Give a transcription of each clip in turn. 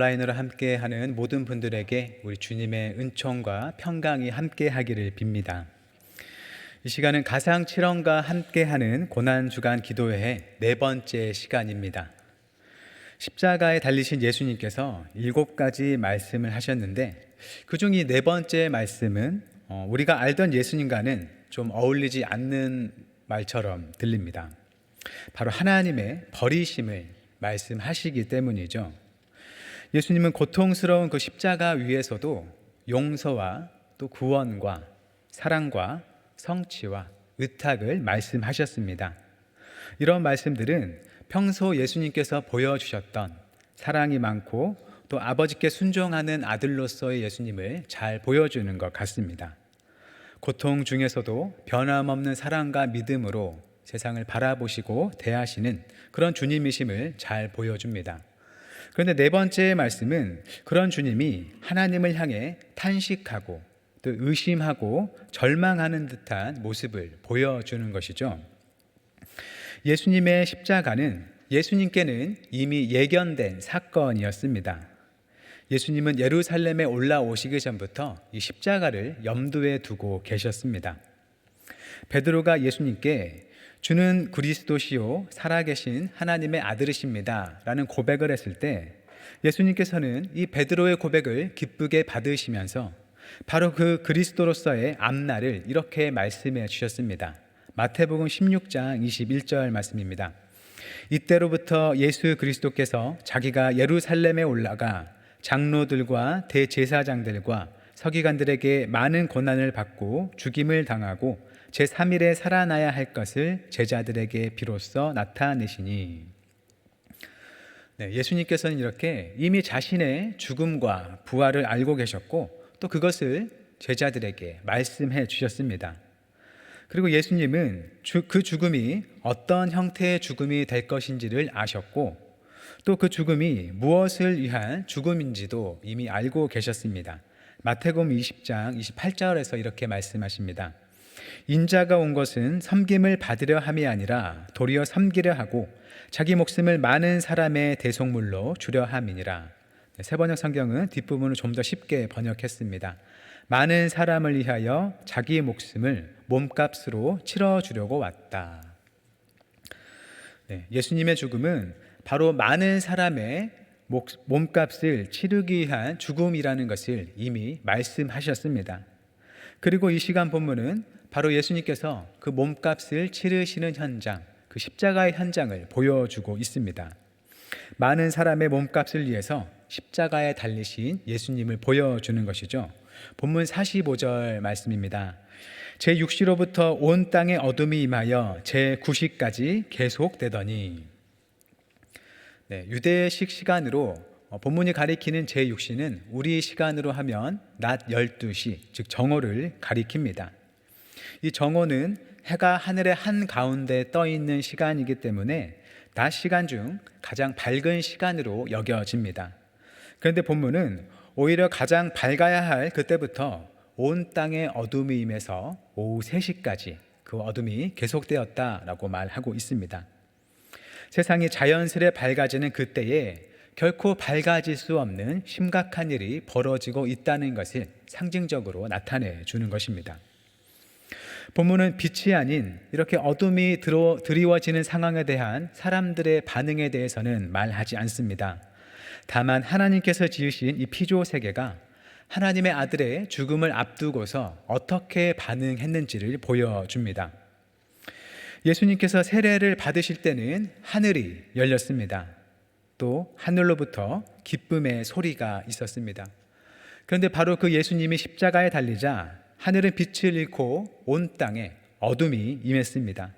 온라인으로 함께하는 모든 분들에게 우리 주님의 은총과 평강이 함께하기를 빕니다. 이 시간은 가상 7원과 함께하는 고난주간 기도회의 네 번째 시간입니다. 십자가에 달리신 예수님께서 7가지 말씀을 하셨는데 그중 이 네 번째 말씀은 우리가 알던 예수님과는 좀 어울리지 않는 말처럼 들립니다. 바로 하나님의 버리심을 말씀하시기 때문이죠. 예수님은 고통스러운 그 십자가 위에서도 용서와 또 구원과 사랑과 성취와 의탁을 말씀하셨습니다. 이런 말씀들은 평소 예수님께서 보여주셨던 사랑이 많고 또 아버지께 순종하는 아들로서의 예수님을 잘 보여주는 것 같습니다. 고통 중에서도 변함없는 사랑과 믿음으로 세상을 바라보시고 대하시는 그런 주님이심을 잘 보여줍니다. 그런데 네 번째 말씀은 그런 주님이 하나님을 향해 탄식하고 또 의심하고 절망하는 듯한 모습을 보여주는 것이죠. 예수님의 십자가는 예수님께는 이미 예견된 사건이었습니다. 예수님은 예루살렘에 올라오시기 전부터 이 십자가를 염두에 두고 계셨습니다. 베드로가 예수님께 주는 그리스도시요 살아계신 하나님의 아들이십니다 라는 고백을 했을 때 예수님께서는 이 베드로의 고백을 기쁘게 받으시면서 바로 그 그리스도로서의 앞날을 이렇게 말씀해 주셨습니다. 마태복음 16장 21절 말씀입니다. 이때로부터 예수 그리스도께서 자기가 예루살렘에 올라가 장로들과 대제사장들과 서기관들에게 많은 고난을 받고 죽임을 당하고 제3일에 살아나야 할 것을 제자들에게 비로소 나타내시니. 예수님께서는 이렇게 이미 자신의 죽음과 부활을 알고 계셨고 또 그것을 제자들에게 말씀해 주셨습니다. 그리고 예수님은 그 죽음이 어떤 형태의 죽음이 될 것인지를 아셨고 또 그 죽음이 무엇을 위한 죽음인지도 이미 알고 계셨습니다. 마태복음 20장 28절에서 이렇게 말씀하십니다. 인자가 온 것은 섬김을 받으려 함이 아니라 도리어 섬기려 하고 자기 목숨을 많은 사람의 대속물로 주려 함이니라. 세번역 성경은 뒷부분을 좀 더 쉽게 번역했습니다. 많은 사람을 위하여 자기 목숨을 몸값으로 치러주려고 왔다. 예수님의 죽음은 바로 많은 사람의 몸값을 치르기 위한 죽음이라는 것을 이미 말씀하셨습니다. 그리고 이 시간 본문은 바로 예수님께서 그 몸값을 치르시는 현장, 그 십자가의 현장을 보여주고 있습니다. 많은 사람의 몸값을 위해서 십자가에 달리신 예수님을 보여주는 것이죠. 본문 45절 말씀입니다. 제6시로부터 온 땅에 어둠이 임하여 제9시까지 계속되더니. 유대식 시간으로 본문이 가리키는 제6시는 우리 시간으로 하면 낮 12시, 즉 정오를 가리킵니다. 이 정오는 해가 하늘의 한가운데 떠 있는 시간이기 때문에 낮 시간 중 가장 밝은 시간으로 여겨집니다. 그런데 본문은 오히려 가장 밝아야 할 그때부터 온 땅에 어둠이 임해서 오후 3시까지 그 어둠이 계속되었다라고 말하고 있습니다. 세상이 자연스레 밝아지는 그때에 결코 밝아질 수 없는 심각한 일이 벌어지고 있다는 것을 상징적으로 나타내 주는 것입니다. 본문은 빛이 아닌 이렇게 어둠이 드리워지는 상황에 대한 사람들의 반응에 대해서는 말하지 않습니다. 다만 하나님께서 지으신 이 피조 세계가 하나님의 아들의 죽음을 앞두고서 어떻게 반응했는지를 보여줍니다. 예수님께서 세례를 받으실 때는 하늘이 열렸습니다. 또 하늘로부터 기쁨의 소리가 있었습니다. 그런데 바로 그 예수님이 십자가에 달리자 하늘은 빛을 잃고 온 땅에 어둠이 임했습니다.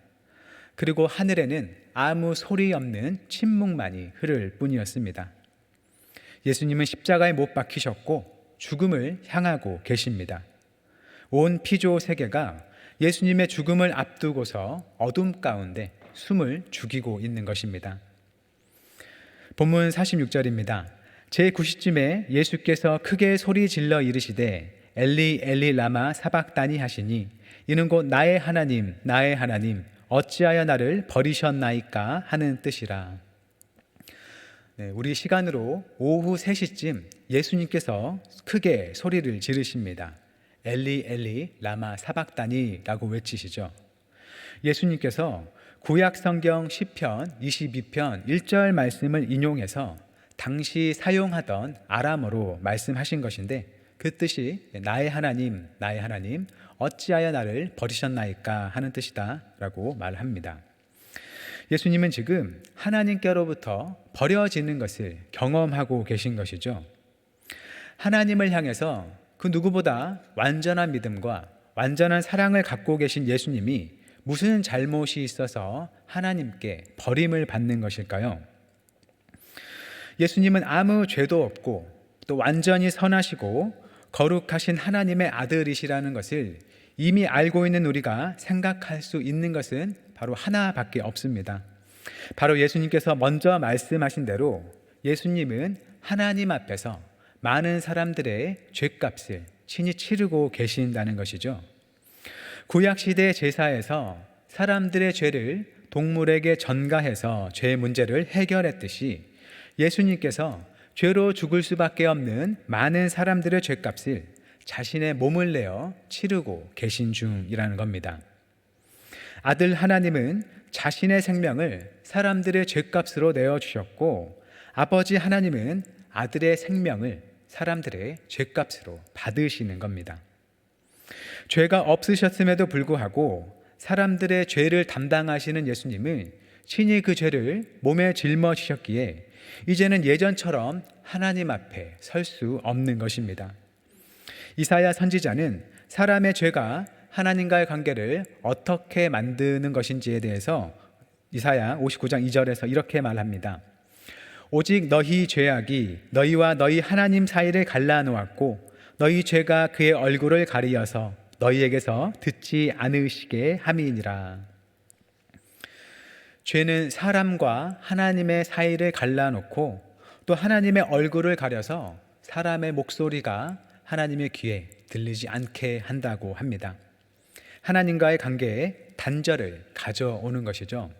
그리고 하늘에는 아무 소리 없는 침묵만이 흐를 뿐이었습니다. 예수님은 십자가에 못 박히셨고 죽음을 향하고 계십니다. 온 피조 세계가 예수님의 죽음을 앞두고서 어둠 가운데 숨을 죽이고 있는 것입니다. 본문 46절입니다. 제9시쯤에 예수께서 크게 소리 질러 이르시되 엘리 엘리 라마 사박다니 하시니 이는 곧 나의 하나님 어찌하여 나를 버리셨나이까 하는 뜻이라. 우리 시간으로 오후 3시쯤 예수님께서 크게 소리를 지르십니다. 엘리 엘리 라마 사박다니라고 외치시죠. 예수님께서 구약 성경 시편 22편 1절 말씀을 인용해서 당시 사용하던 아람어로 말씀하신 것인데, 그 뜻이 나의 하나님 어찌하여 나를 버리셨나이까 하는 뜻이다 라고 말합니다. 예수님은 지금 하나님께로부터 버려지는 것을 경험하고 계신 것이죠. 하나님을 향해서 그 누구보다 완전한 믿음과 완전한 사랑을 갖고 계신 예수님이 무슨 잘못이 있어서 하나님께 버림을 받는 것일까요? 예수님은 아무 죄도 없고 또 완전히 선하시고 거룩하신 하나님의 아들이시라는 것을 이미 알고 있는 우리가 생각할 수 있는 것은 바로 하나밖에 없습니다. 바로 예수님께서 먼저 말씀하신 대로 예수님은 하나님 앞에서 많은 사람들의 죄값을 친히 치르고 계신다는 것이죠. 구약시대 제사에서 사람들의 죄를 동물에게 전가해서 죄 문제를 해결했듯이 예수님께서 죄로 죽을 수밖에 없는 많은 사람들의 죄값을 자신의 몸을 내어 치르고 계신 중이라는 겁니다. 아들 하나님은 자신의 생명을 사람들의 죄값으로 내어주셨고, 아버지 하나님은 아들의 생명을 사람들의 죄값으로 받으시는 겁니다. 죄가 없으셨음에도 불구하고 사람들의 죄를 담당하시는 예수님은 친히 그 죄를 몸에 짊어지셨기에 이제는 예전처럼 하나님 앞에 설 수 없는 것입니다. 이사야 선지자는 사람의 죄가 하나님과의 관계를 어떻게 만드는 것인지에 대해서 이사야 59장 2절에서 이렇게 말합니다. 오직 너희 죄악이 너희와 너희 하나님 사이를 갈라놓았고 너희 죄가 그의 얼굴을 가리어서 너희에게서 듣지 않으시게 함이니라. 죄는 사람과 하나님의 사이를 갈라놓고 또 하나님의 얼굴을 가려서 사람의 목소리가 하나님의 귀에 들리지 않게 한다고 합니다. 하나님과의 관계에 단절을 가져오는 것이죠.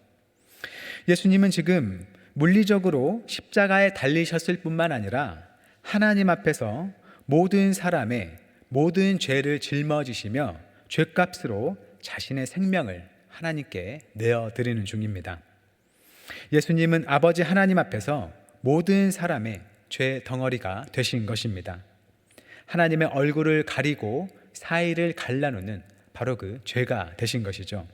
예수님은 지금 물리적으로 십자가에 달리셨을 뿐만 아니라 하나님 앞에서 모든 사람의 모든 죄를 짊어지시며 죄값으로 자신의 생명을 하나님께 내어드리는 중입니다. 예수님은 아버지 하나님 앞에서 모든 사람의 죄 덩어리가 되신 것입니다. 하나님의 얼굴을 가리고 사이를 갈라놓는 바로 그 죄가 되신 것이죠.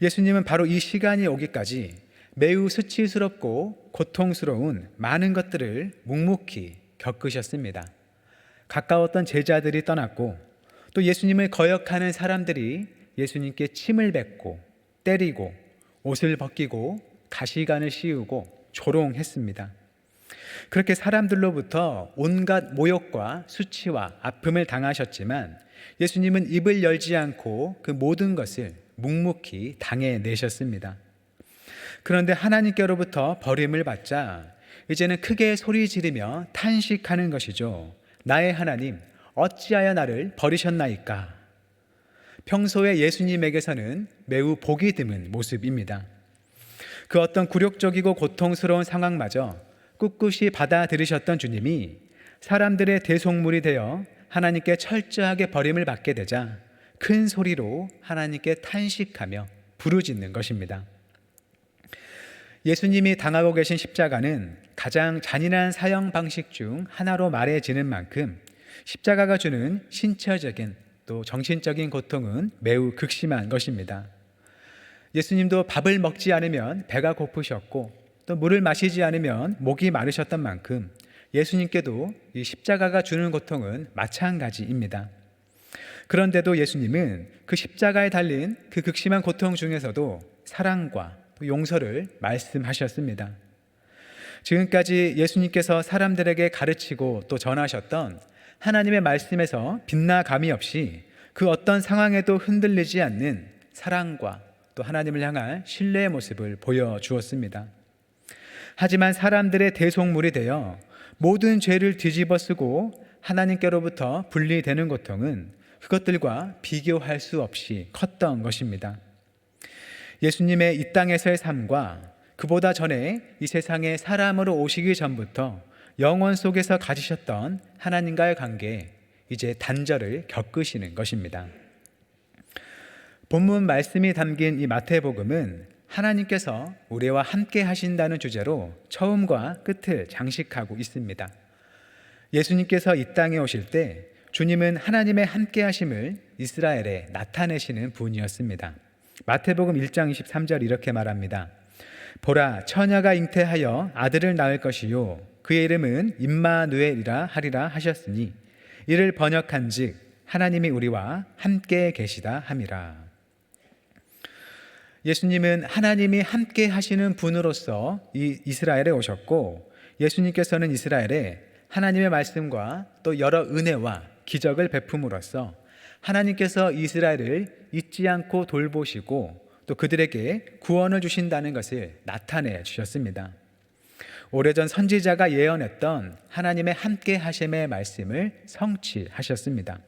예수님은 바로 이 시간이 오기까지 매우 수치스럽고 고통스러운 많은 것들을 묵묵히 겪으셨습니다. 가까웠던 제자들이 떠났고 또 예수님을 거역하는 사람들이 예수님께 침을 뱉고 때리고 옷을 벗기고 가시관을 씌우고 조롱했습니다. 그렇게 사람들로부터 온갖 모욕과 수치와 아픔을 당하셨지만 예수님은 입을 열지 않고 그 모든 것을 묵묵히 당해내셨습니다. 그런데 하나님께로부터 버림을 받자 이제는 크게 소리 지르며 탄식하는 것이죠. 나의 하나님 어찌하여 나를 버리셨나이까? 평소에 예수님에게서는 매우 보기 드문 모습입니다. 그 어떤 굴욕적이고 고통스러운 상황마저 꿋꿋이 받아들이셨던 주님이 사람들의 대속물이 되어 하나님께 철저하게 버림을 받게 되자 큰 소리로 하나님께 탄식하며 부르짖는 것입니다. 예수님이 당하고 계신 십자가는 가장 잔인한 사형 방식 중 하나로 말해지는 만큼 십자가가 주는 신체적인 또 정신적인 고통은 매우 극심한 것입니다. 예수님도 밥을 먹지 않으면 배가 고프셨고 또 물을 마시지 않으면 목이 마르셨던 만큼 예수님께도 이 십자가가 주는 고통은 마찬가지입니다. 그런데도 예수님은 그 십자가에 달린 그 극심한 고통 중에서도 사랑과 용서를 말씀하셨습니다. 지금까지 예수님께서 사람들에게 가르치고 또 전하셨던 하나님의 말씀에서 빗나감이 없이 그 어떤 상황에도 흔들리지 않는 사랑과 또 하나님을 향한 신뢰의 모습을 보여주었습니다. 하지만 사람들의 대속물이 되어 모든 죄를 뒤집어쓰고 하나님께로부터 분리되는 고통은 그것들과 비교할 수 없이 컸던 것입니다. 예수님의 이 땅에서의 삶과 그보다 전에 이 세상에 사람으로 오시기 전부터 영원 속에서 가지셨던 하나님과의 관계에 이제 단절을 겪으시는 것입니다. 본문 말씀이 담긴 이 마태복음은 하나님께서 우리와 함께 하신다는 주제로 처음과 끝을 장식하고 있습니다. 예수님께서 이 땅에 오실 때 주님은 하나님의 함께 하심을 이스라엘에 나타내시는 분이었습니다. 마태복음 1장 23절 이렇게 말합니다. 보라, 처녀가 잉태하여 아들을 낳을 것이요 그의 이름은 임마누엘이라 하리라 하셨으니 이를 번역한즉 하나님이 우리와 함께 계시다 함이라. 예수님은 하나님이 함께 하시는 분으로서 이 이스라엘에 오셨고, 예수님께서는 이스라엘에 하나님의 말씀과 또 여러 은혜와 기적을 베품으로써 하나님께서 이스라엘을 잊지 않고 돌보시고 또 그들에게 구원을 주신다는 것을 나타내 주셨습니다. 오래전 선지자가 예언했던 하나님의 함께 하심의 말씀을 성취하셨습니다.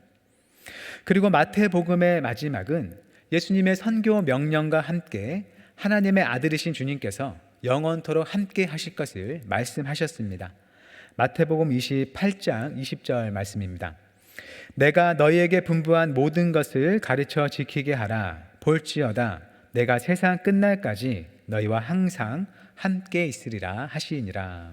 그리고 마태복음의 마지막은 예수님의 선교 명령과 함께 하나님의 아들이신 주님께서 영원토록 함께 하실 것을 말씀하셨습니다. 마태복음 28장 20절 말씀입니다. 내가 너희에게 분부한 모든 것을 가르쳐 지키게 하라. 볼지어다 내가 세상 끝날까지 너희와 항상 함께 있으리라 하시니라.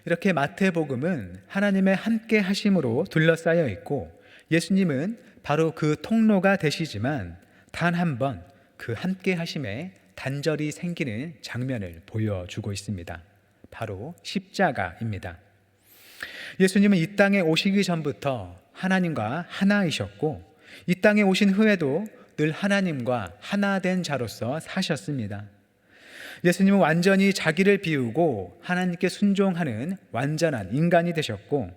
이렇게 마태복음은 하나님의 함께 하심으로 둘러싸여 있고, 예수님은 바로 그 통로가 되시지만 단 한 번 그 함께 하심에 단절이 생기는 장면을 보여주고 있습니다. 바로 십자가입니다. 예수님은 이 땅에 오시기 전부터 하나님과 하나이셨고, 이 땅에 오신 후에도 늘 하나님과 하나 된 자로서 사셨습니다. 예수님은 완전히 자기를 비우고 하나님께 순종하는 완전한 인간이 되셨고,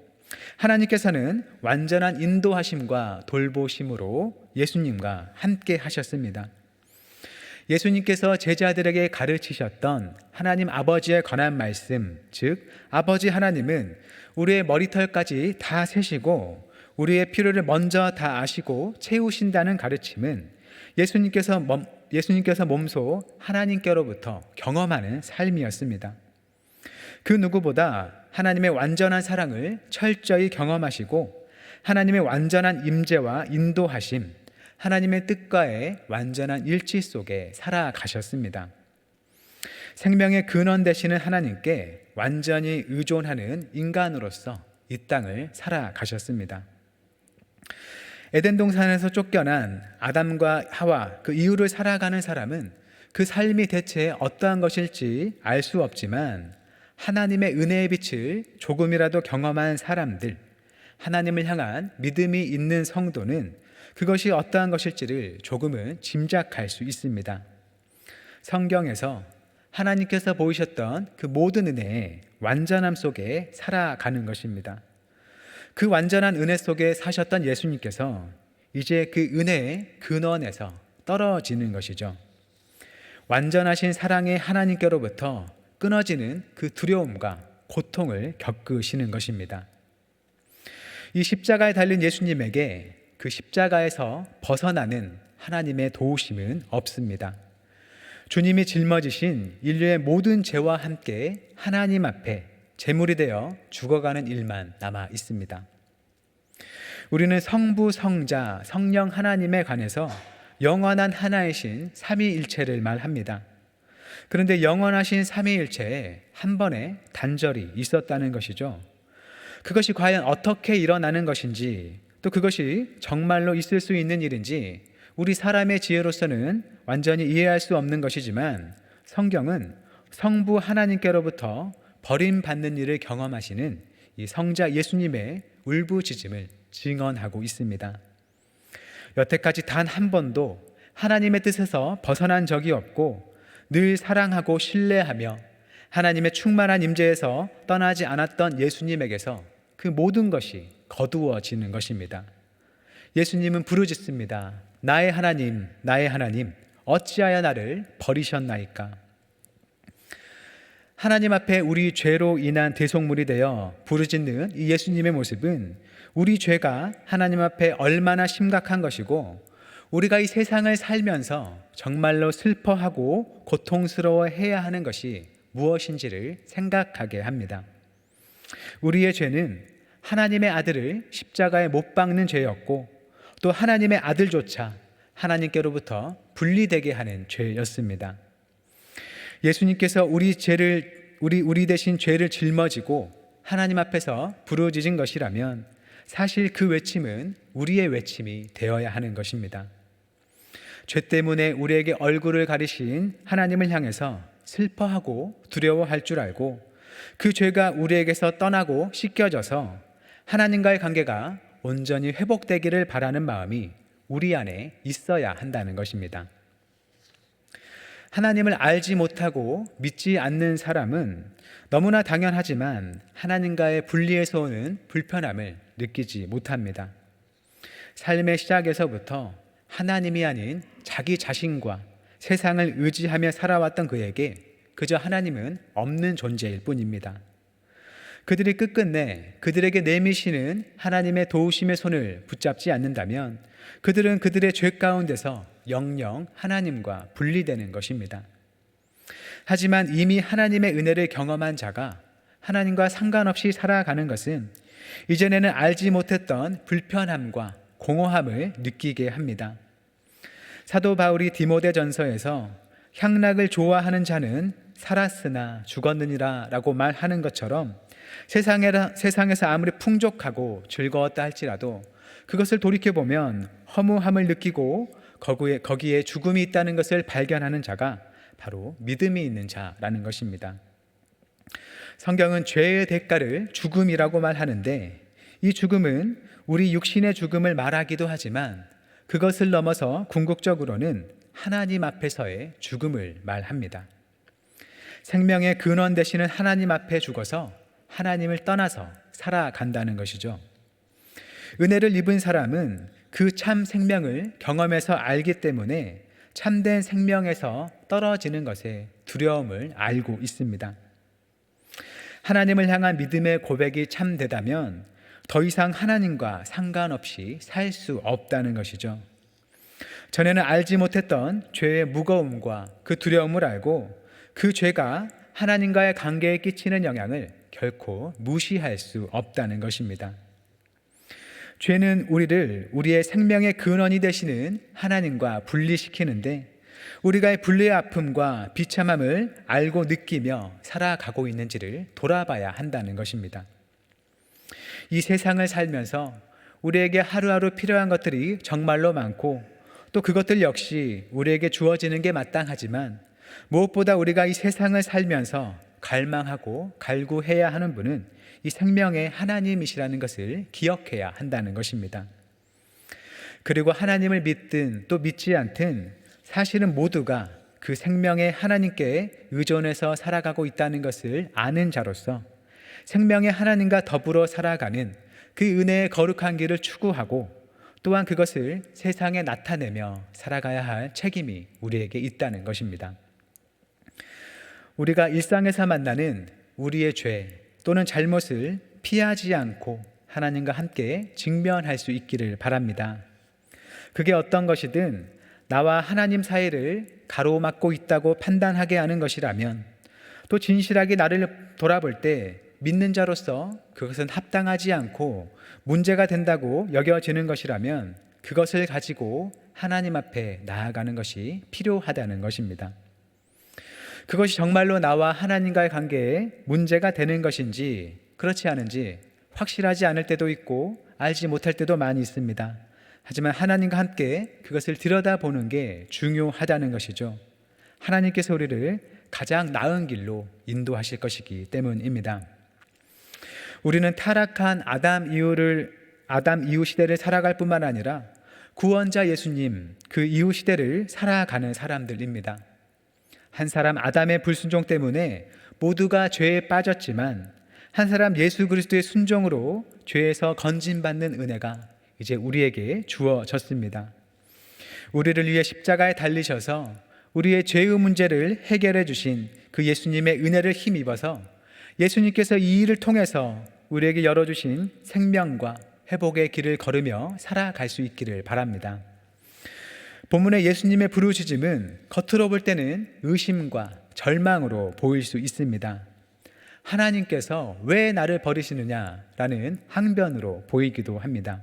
하나님께서는 완전한 인도하심과 돌보심으로 예수님과 함께 하셨습니다. 예수님께서 제자들에게 가르치셨던 하나님 아버지의 권한 말씀, 즉 아버지 하나님은 우리의 머리털까지 다 세시고 우리의 필요를 먼저 다 아시고 채우신다는 가르침은 예수님께서 몸소 하나님께로부터 경험하는 삶이었습니다. 그 누구보다 하나님의 완전한 사랑을 철저히 경험하시고 하나님의 완전한 임재와 인도하심, 하나님의 뜻과의 완전한 일치 속에 살아가셨습니다. 생명의 근원 되시는 하나님께 완전히 의존하는 인간으로서 이 땅을 살아가셨습니다. 에덴 동산에서 쫓겨난 아담과 하와 그 이후를 살아가는 사람은 그 삶이 대체 어떠한 것일지 알 수 없지만, 하나님의 은혜의 빛을 조금이라도 경험한 사람들, 하나님을 향한 믿음이 있는 성도는 그것이 어떠한 것일지를 조금은 짐작할 수 있습니다. 성경에서 하나님께서 보이셨던 그 모든 은혜의 완전함 속에 살아가는 것입니다. 그 완전한 은혜 속에 사셨던 예수님께서 이제 그 은혜의 근원에서 떨어지는 것이죠. 완전하신 사랑의 하나님께로부터 끊어지는 그 두려움과 고통을 겪으시는 것입니다. 이 십자가에 달린 예수님에게 그 십자가에서 벗어나는 하나님의 도우심은 없습니다. 주님이 짊어지신 인류의 모든 죄와 함께 하나님 앞에 제물이 되어 죽어가는 일만 남아 있습니다. 우리는 성부, 성자, 성령 하나님에 관해서 영원한 하나이신 삼위일체를 말합니다. 그런데 영원하신 삼위일체에 한 번의 단절이 있었다는 것이죠. 그것이 과연 어떻게 일어나는 것인지, 또 그것이 정말로 있을 수 있는 일인지 우리 사람의 지혜로서는 완전히 이해할 수 없는 것이지만, 성경은 성부 하나님께로부터 버림받는 일을 경험하시는 이 성자 예수님의 울부짖음을 증언하고 있습니다. 여태까지 단 한 번도 하나님의 뜻에서 벗어난 적이 없고 늘 사랑하고 신뢰하며 하나님의 충만한 임재에서 떠나지 않았던 예수님에게서 그 모든 것이 거두어지는 것입니다. 예수님은 부르짖습니다. 나의 하나님, 나의 하나님, 어찌하여 나를 버리셨나이까? 하나님 앞에 우리 죄로 인한 대속물이 되어 부르짖는 이 예수님의 모습은 우리 죄가 하나님 앞에 얼마나 심각한 것이고 우리가 이 세상을 살면서 정말로 슬퍼하고 고통스러워해야 하는 것이 무엇인지를 생각하게 합니다. 우리의 죄는 하나님의 아들을 십자가에 못 박는 죄였고, 또 하나님의 아들조차 하나님께로부터 분리되게 하는 죄였습니다. 예수님께서 우리 대신 죄를 짊어지고 하나님 앞에서 부르짖은 것이라면 사실 그 외침은 우리의 외침이 되어야 하는 것입니다. 죄 때문에 우리에게 얼굴을 가리신 하나님을 향해서 슬퍼하고 두려워할 줄 알고, 그 죄가 우리에게서 떠나고 씻겨져서 하나님과의 관계가 온전히 회복되기를 바라는 마음이 우리 안에 있어야 한다는 것입니다. 하나님을 알지 못하고 믿지 않는 사람은 너무나 당연하지만 하나님과의 분리에서 오는 불편함을 느끼지 못합니다. 삶의 시작에서부터 하나님이 아닌 자기 자신과 세상을 의지하며 살아왔던 그에게 그저 하나님은 없는 존재일 뿐입니다. 그들이 끝끝내 그들에게 내미시는 하나님의 도우심의 손을 붙잡지 않는다면 그들은 그들의 죄 가운데서 영영 하나님과 분리되는 것입니다. 하지만 이미 하나님의 은혜를 경험한 자가 하나님과 상관없이 살아가는 것은 이전에는 알지 못했던 불편함과 공허함을 느끼게 합니다. 사도 바울이 디모데전서에서 향락을 좋아하는 자는 살았으나 죽었느니라 라고 말하는 것처럼 세상에서 아무리 풍족하고 즐거웠다 할지라도 그것을 돌이켜보면 허무함을 느끼고 거기에 죽음이 있다는 것을 발견하는 자가 바로 믿음이 있는 자라는 것입니다. 성경은 죄의 대가를 죽음이라고 말하는데, 이 죽음은 우리 육신의 죽음을 말하기도 하지만 그것을 넘어서 궁극적으로는 하나님 앞에서의 죽음을 말합니다. 생명의 근원 되시는 하나님 앞에 죽어서 하나님을 떠나서 살아간다는 것이죠. 은혜를 입은 사람은 그 참 생명을 경험해서 알기 때문에 참된 생명에서 떨어지는 것에 두려움을 알고 있습니다. 하나님을 향한 믿음의 고백이 참되다면 더 이상 하나님과 상관없이 살 수 없다는 것이죠. 전에는 알지 못했던 죄의 무거움과 그 두려움을 알고 그 죄가 하나님과의 관계에 끼치는 영향을 결코 무시할 수 없다는 것입니다. 죄는 우리를 우리의 생명의 근원이 되시는 하나님과 분리시키는데, 우리가 이 분리의 아픔과 비참함을 알고 느끼며 살아가고 있는지를 돌아봐야 한다는 것입니다. 이 세상을 살면서 우리에게 하루하루 필요한 것들이 정말로 많고, 또 그것들 역시 우리에게 주어지는 게 마땅하지만 무엇보다 우리가 이 세상을 살면서 갈망하고 갈구해야 하는 분은 이 생명의 하나님이시라는 것을 기억해야 한다는 것입니다. 그리고 하나님을 믿든 또 믿지 않든 사실은 모두가 그 생명의 하나님께 의존해서 살아가고 있다는 것을 아는 자로서 생명의 하나님과 더불어 살아가는 그 은혜의 거룩한 길을 추구하고, 또한 그것을 세상에 나타내며 살아가야 할 책임이 우리에게 있다는 것입니다. 우리가 일상에서 만나는 우리의 죄 또는 잘못을 피하지 않고 하나님과 함께 직면할 수 있기를 바랍니다. 그게 어떤 것이든 나와 하나님 사이를 가로막고 있다고 판단하게 하는 것이라면, 또 진실하게 나를 돌아볼 때 믿는 자로서 그것은 합당하지 않고 문제가 된다고 여겨지는 것이라면 그것을 가지고 하나님 앞에 나아가는 것이 필요하다는 것입니다. 그것이 정말로 나와 하나님과의 관계에 문제가 되는 것인지 그렇지 않은지 확실하지 않을 때도 있고 알지 못할 때도 많이 있습니다. 하지만 하나님과 함께 그것을 들여다보는 게 중요하다는 것이죠. 하나님께서 우리를 가장 나은 길로 인도하실 것이기 때문입니다. 우리는 타락한 아담 이후 시대를 살아갈 뿐만 아니라 구원자 예수님 그 이후 시대를 살아가는 사람들입니다. 한 사람 아담의 불순종 때문에 모두가 죄에 빠졌지만 한 사람 예수 그리스도의 순종으로 죄에서 건진받는 은혜가 이제 우리에게 주어졌습니다. 우리를 위해 십자가에 달리셔서 우리의 죄의 문제를 해결해 주신 그 예수님의 은혜를 힘입어서 예수님께서 이 일을 통해서 우리에게 열어주신 생명과 회복의 길을 걸으며 살아갈 수 있기를 바랍니다. 본문의 예수님의 부르짖음은 겉으로 볼 때는 의심과 절망으로 보일 수 있습니다. 하나님께서 왜 나를 버리시느냐라는 항변으로 보이기도 합니다.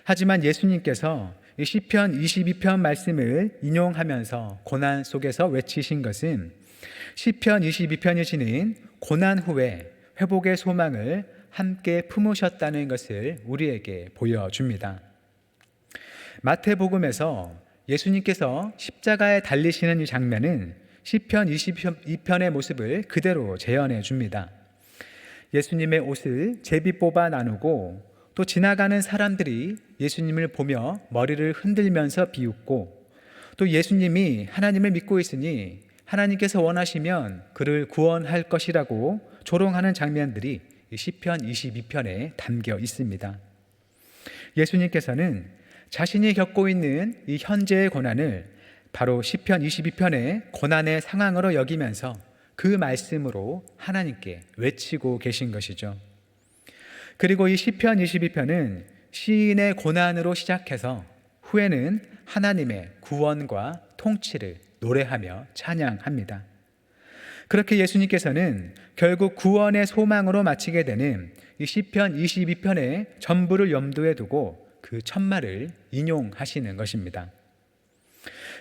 하지만 예수님께서 이 시편 22편 말씀을 인용하면서 고난 속에서 외치신 것은 시편 22편이 지닌 고난 후에 회복의 소망을 함께 품으셨다는 것을 우리에게 보여줍니다. 마태복음에서 예수님께서 십자가에 달리시는 이 장면은 시편 22편의 모습을 그대로 재현해 줍니다. 예수님의 옷을 제비 뽑아 나누고 또 지나가는 사람들이 예수님을 보며 머리를 흔들면서 비웃고 또 예수님이 하나님을 믿고 있으니 하나님께서 원하시면 그를 구원할 것이라고 조롱하는 장면들이 시편 22편에 담겨 있습니다. 예수님께서는 자신이 겪고 있는 이 현재의 고난을 바로 시편 22편의 고난의 상황으로 여기면서 그 말씀으로 하나님께 외치고 계신 것이죠. 그리고 이 시편 22편은 시인의 고난으로 시작해서 후에는 하나님의 구원과 통치를 노래하며 찬양합니다. 그렇게 예수님께서는 결국 구원의 소망으로 마치게 되는 이 시편 22편의 전부를 염두에 두고 그 첫말을 인용하시는 것입니다.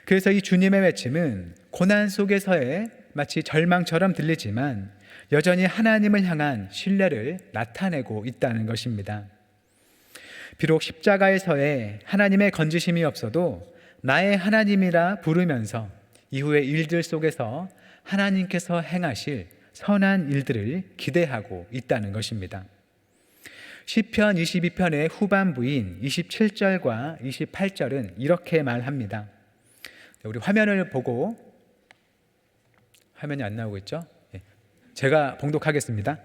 그래서 이 주님의 외침은 고난 속에서의 마치 절망처럼 들리지만 여전히 하나님을 향한 신뢰를 나타내고 있다는 것입니다. 비록 십자가에서의 하나님의 건지심이 없어도 나의 하나님이라 부르면서 이후의 일들 속에서 하나님께서 행하실 선한 일들을 기대하고 있다는 것입니다. 시편 22편의 후반부인 27절과 28절은 이렇게 말합니다. 우리 화면을 보고, 화면이 안 나오고 있죠? 제가 봉독하겠습니다.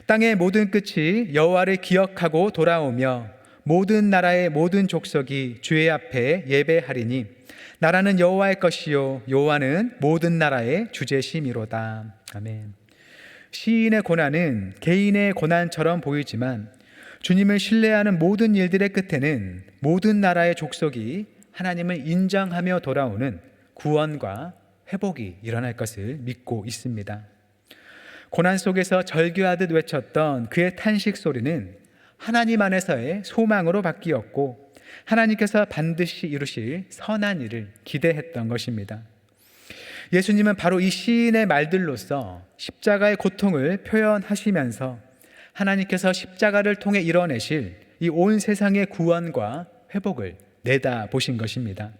땅의 모든 끝이 여호와를 기억하고 돌아오며 모든 나라의 모든 족속이 주의 앞에 예배하리니 나라는 여호와의 것이요 여호와는 모든 나라의 주제심이로다. 아멘. 시인의 고난은 개인의 고난처럼 보이지만 주님을 신뢰하는 모든 일들의 끝에는 모든 나라의 족속이 하나님을 인정하며 돌아오는 구원과 회복이 일어날 것을 믿고 있습니다. 고난 속에서 절규하듯 외쳤던 그의 탄식 소리는 하나님 안에서의 소망으로 바뀌었고 하나님께서 반드시 이루실 선한 일을 기대했던 것입니다. 예수님은 바로 이 시인의 말들로서 십자가의 고통을 표현하시면서 하나님께서 십자가를 통해 이뤄내실 이 온 세상의 구원과 회복을 내다보신 것입니다.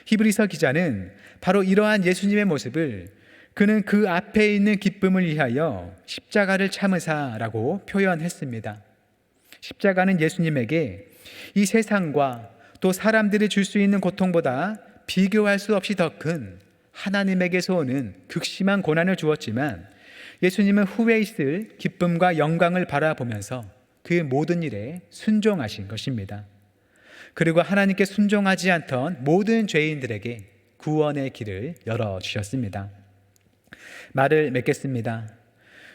히브리서 기자는 바로 이러한 예수님의 모습을 그는 그 앞에 있는 기쁨을 위하여 십자가를 참으사라고 표현했습니다. 십자가는 예수님에게 이 세상과 또 사람들이 줄 수 있는 고통보다 비교할 수 없이 더 큰 하나님에게서 오는 극심한 고난을 주었지만 예수님은 후에 있을 기쁨과 영광을 바라보면서 그 모든 일에 순종하신 것입니다. 그리고 하나님께 순종하지 않던 모든 죄인들에게 구원의 길을 열어주셨습니다. 말을 맺겠습니다.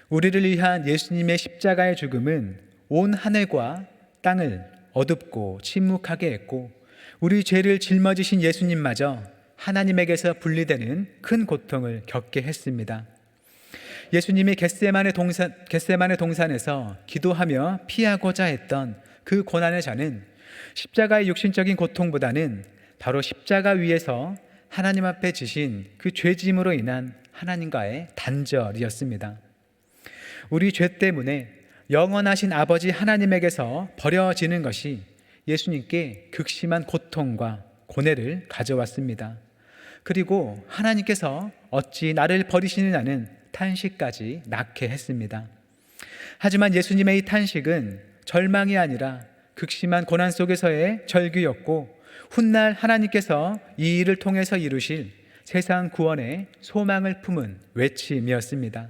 우리를 위한 예수님의 십자가의 죽음은 온 하늘과 땅을 어둡고 침묵하게 했고 우리 죄를 짊어지신 예수님마저 하나님에게서 분리되는 큰 고통을 겪게 했습니다. 예수님이 겟세마네 동산에서 기도하며 피하고자 했던 그 고난의 잔은 십자가의 육신적인 고통보다는 바로 십자가 위에서 하나님 앞에 지신 그 죄짐으로 인한 하나님과의 단절이었습니다. 우리 죄 때문에 영원하신 아버지 하나님에게서 버려지는 것이 예수님께 극심한 고통과 고뇌를 가져왔습니다. 그리고 하나님께서 어찌 나를 버리시느냐는 탄식까지 낳게 했습니다. 하지만 예수님의 이 탄식은 절망이 아니라 극심한 고난 속에서의 절규였고 훗날 하나님께서 이 일을 통해서 이루실 세상 구원의 소망을 품은 외침이었습니다.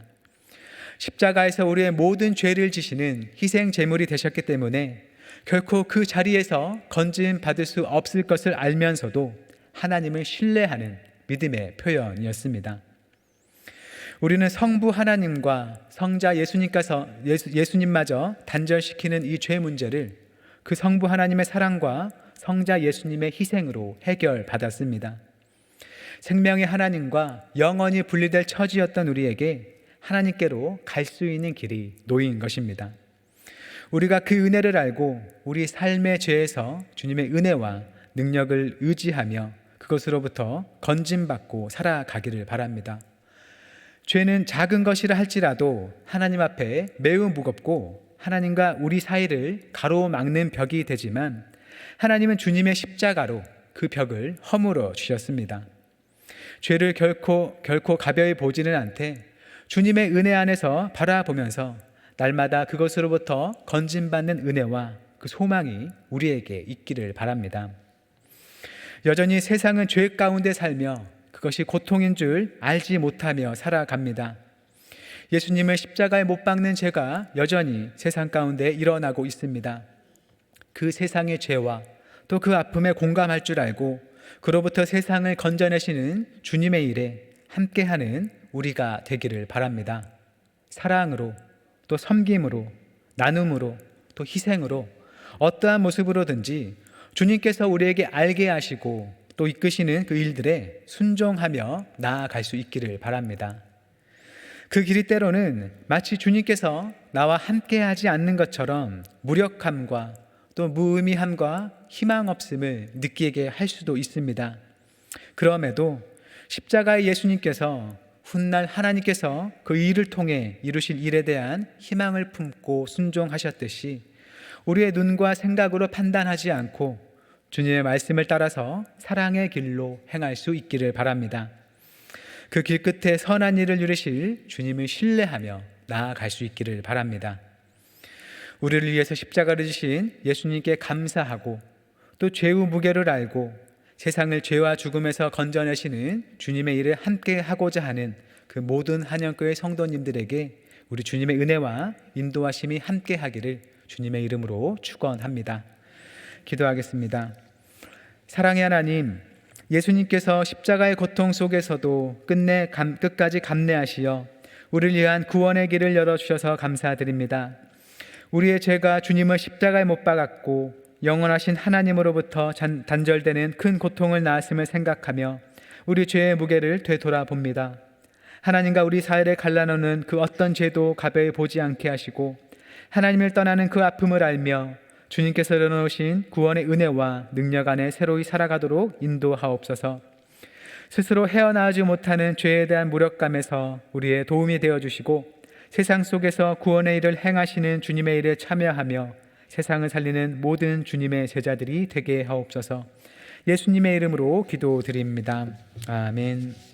십자가에서 우리의 모든 죄를 지시는 희생 제물이 되셨기 때문에 결코 그 자리에서 건짐 받을 수 없을 것을 알면서도 하나님을 신뢰하는 믿음의 표현이었습니다. 우리는 성부 하나님과 성자 예수님마저 단절시키는 이 죄 문제를 그 성부 하나님의 사랑과 성자 예수님의 희생으로 해결받았습니다. 생명의 하나님과 영원히 분리될 처지였던 우리에게 하나님께로 갈 수 있는 길이 놓인 것입니다. 우리가 그 은혜를 알고 우리 삶의 죄에서 주님의 은혜와 능력을 의지하며 그것으로부터 건짐받고 살아가기를 바랍니다. 죄는 작은 것이라 할지라도 하나님 앞에 매우 무겁고 하나님과 우리 사이를 가로막는 벽이 되지만 하나님은 주님의 십자가로 그 벽을 허물어 주셨습니다. 죄를 결코 가벼이 보지는 않되 주님의 은혜 안에서 바라보면서 날마다 그것으로부터 건짐받는 은혜와 그 소망이 우리에게 있기를 바랍니다. 여전히 세상은 죄 가운데 살며 그것이 고통인 줄 알지 못하며 살아갑니다. 예수님을 십자가에 못 박는 죄가 여전히 세상 가운데 일어나고 있습니다. 그 세상의 죄와 또 그 아픔에 공감할 줄 알고 그로부터 세상을 건져내시는 주님의 일에 함께하는 우리가 되기를 바랍니다. 사랑으로 또 섬김으로 나눔으로 또 희생으로 어떠한 모습으로든지 주님께서 우리에게 알게 하시고 또 이끄시는 그 일들에 순종하며 나아갈 수 있기를 바랍니다. 그 길이 때로는 마치 주님께서 나와 함께하지 않는 것처럼 무력함과 또 무의미함과 희망 없음을 느끼게 할 수도 있습니다. 그럼에도 십자가의 예수님께서 훗날 하나님께서 그 일을 통해 이루실 일에 대한 희망을 품고 순종하셨듯이 우리의 눈과 생각으로 판단하지 않고 주님의 말씀을 따라서 사랑의 길로 행할 수 있기를 바랍니다. 그 길 끝에 선한 일을 이루실 주님을 신뢰하며 나아갈 수 있기를 바랍니다. 우리를 위해서 십자가를 지신 예수님께 감사하고 또 죄의 무게를 알고 세상을 죄와 죽음에서 건져내시는 주님의 일에 함께 하고자 하는 그 모든 한영교회 성도님들에게 우리 주님의 은혜와 인도하심이 함께 하기를 주님의 이름으로 축원합니다. 기도하겠습니다. 사랑의 하나님, 예수님께서 십자가의 고통 속에서도 끝까지 감내하시어 우리를 위한 구원의 길을 열어주셔서 감사드립니다. 우리의 죄가 주님을 십자가에 못 박았고 영원하신 하나님으로부터 단절되는 큰 고통을 낳았음을 생각하며 우리 죄의 무게를 되돌아봅니다. 하나님과 우리 사이를 갈라놓는 그 어떤 죄도 가벼이 보지 않게 하시고 하나님을 떠나는 그 아픔을 알며 주님께서 내려놓으신 구원의 은혜와 능력 안에 새로이 살아가도록 인도하옵소서. 스스로 헤어나오지 못하는 죄에 대한 무력감에서 우리의 도움이 되어주시고 세상 속에서 구원의 일을 행하시는 주님의 일에 참여하며 세상을 살리는 모든 주님의 제자들이 되게 하옵소서. 예수님의 이름으로 기도드립니다. 아멘.